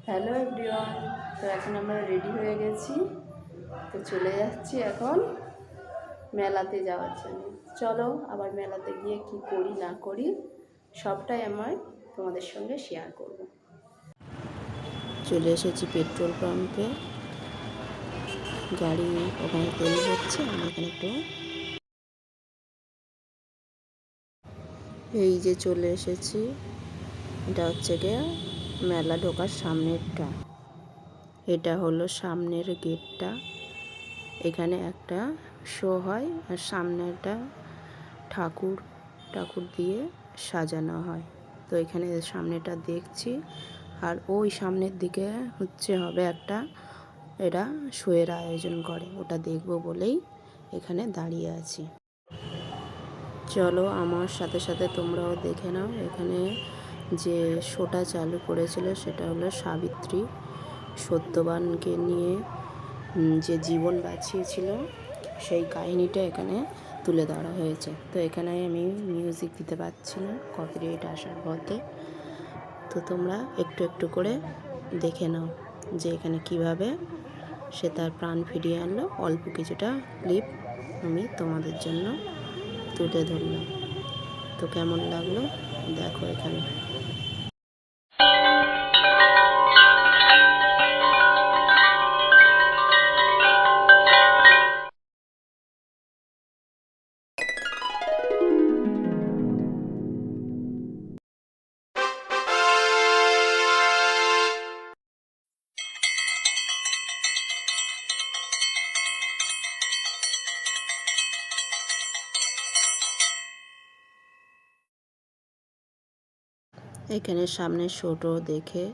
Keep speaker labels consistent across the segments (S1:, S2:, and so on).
S1: Hello everyone, তো এখন আমরা রেডি হয়ে গেছি, তো চলে যাচ্ছি এখন মেলাতে যাওয়ার জন্য। চলো আবার মেলাতে গিয়ে কি করি না করি সবটাই আমার তোমাদের সঙ্গে শেয়ার করব। চলে এসেছি পেট্রোল পাম্পে, গাড়ি ওখানে তেল হচ্ছে, আমি এখানে একটু এই যে চলে এসেছি। এটা হচ্ছে গিয়ে মেলা ঢোকার সামনেরটা, এটা হলো সামনের গেটটা। এখানে একটা শো হয় আর সামনে একটা ঠাকুর দিয়ে সাজানো হয়। তো এখানে সামনেটা দেখছি, আর ওই সামনের দিকে হবে একটা, এরা শোয়ের আয়োজন করে, ওটা দেখবো বলেই এখানে দাঁড়িয়ে আছি। চলো আমার সাথে সাথে তোমরাও দেখে নাও। এখানে যে শোটা চালু করেছিল সেটা হলো সাবিত্রী সত্যবানকে নিয়ে যে জীবন বাঁচিয়েছিল সেই কাহিনীটা এখানে তুলে ধরা হয়েছে। তো এখানে আমি মিউজিক দিতে পারছি না, কপিরাইট আসার পথে। তো তোমরা একটু একটু করে দেখে নাও যে এখানে কিভাবে সে তার প্রাণ ফিরিয়ে আনলো। অল্প কিছুটা ক্লিপ আমি তোমাদের জন্য তুলে ধরলাম। তো কেমন লাগলো দেখো এখানে। এখানে সামনে শোটো দেখে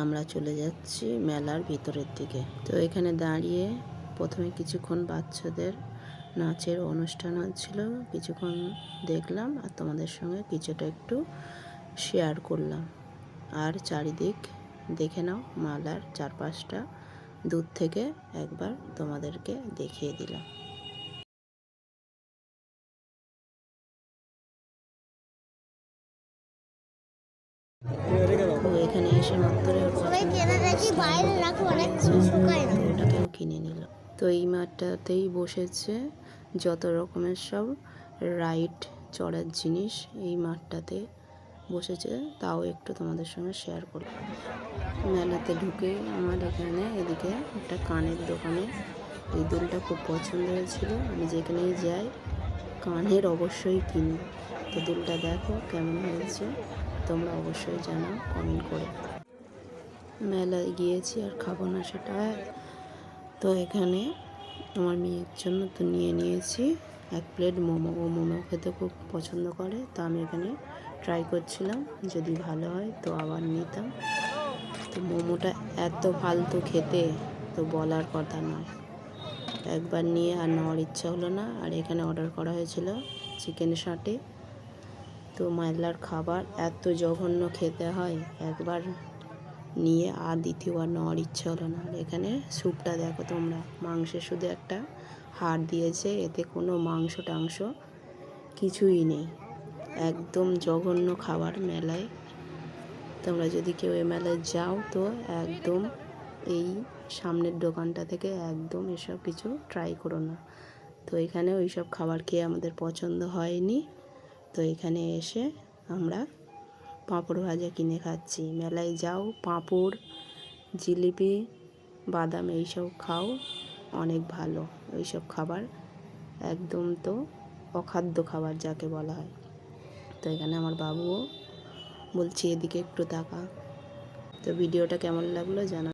S1: আমরা চলে যাচ্ছি মেলার ভিতরের দিকে। তো এখানে দাঁড়িয়ে প্রথমে কিছুক্ষণ বাচ্চাদের নাচের অনুষ্ঠান হচ্ছিল, কিছুক্ষণ দেখলাম আর তোমাদের সঙ্গে কিছুটা একটু শেয়ার করলাম। আর চারিদিক দেখে নাও, মেলার চারপাশটা দূর থেকে একবার তোমাদেরকে দেখিয়ে দিলাম। ও এখানে এসে মাত্র ওটাকেও কিনে নিল। তো এই মাঠটাতেই বসেছে যত রকমের সব রাইড চড়ার জিনিস, এই মাঠটাতে বসেছে। তাও একটু তোমাদের সঙ্গে শেয়ার করলাম। মেলাতে ঢুকে আমার এখানে এদিকে একটা কানের দোকানে এই দুলটা খুব পছন্দ হয়েছিল। আমি যেখানেই যাই কানের অবশ্যই কিনব। তো দুলটা দেখো কেমন হয়েছে, তোমরা অবশ্যই জানাও কমেন্ট করে। মেলায় গিয়েছি আর খাবো না সেটা। তো এখানে আমার মেয়ের জন্য তো নিয়ে নিয়েছি এক প্লেট মোমো। ও মোমো খেতে খুব পছন্দ করে, তো আমি এখানে ট্রাই করছিলাম, যদি ভালো হয় তো আবার নিতাম। তো মোমোটা এত ফালতু খেতে, তো বলার কথা নয়। একবার নিয়ে আর নেওয়ার ইচ্ছা হলো না। আর এখানে অর্ডার করা হয়েছিল চিকেন সাটে। তো মেলার খাবার এত জঘন্য খেতে হয়, একবার নিয়ে আর দ্বিতীয়বার নেওয়ার ইচ্ছা হলো না। আর এখানে স্যুপটা দেখো তোমরা, মাংসের শুধু একটা হাড় দিয়েছে, এতে কোনো মাংস টাংস কিছুই নেই, একদম জঘন্য খাবার মেলায়। তোমরা যদি কেউ এ মেলায় যাও তো একদম এই সামনের দোকানটা থেকে একদম এসব কিছু ট্রাই করো না। তো এখানে ওই সব খাবার খেয়ে আমাদের পছন্দ হয়নি। তো এখানে এসে আমরা পাঁপড় ভাজা কিনে খাচ্ছি। মেলায় যাও, পাঁপড়, জিলিপি, বাদাম এইসব খাও, অনেক ভালো ওইসব খাবার, একদম তো অখাদ্য খাবার যাকে বলা হয়। তো এখানে আমার বাবুও বলছি এদিকে একটু তাকা। তো ভিডিওটা কেমন লাগলো জানা।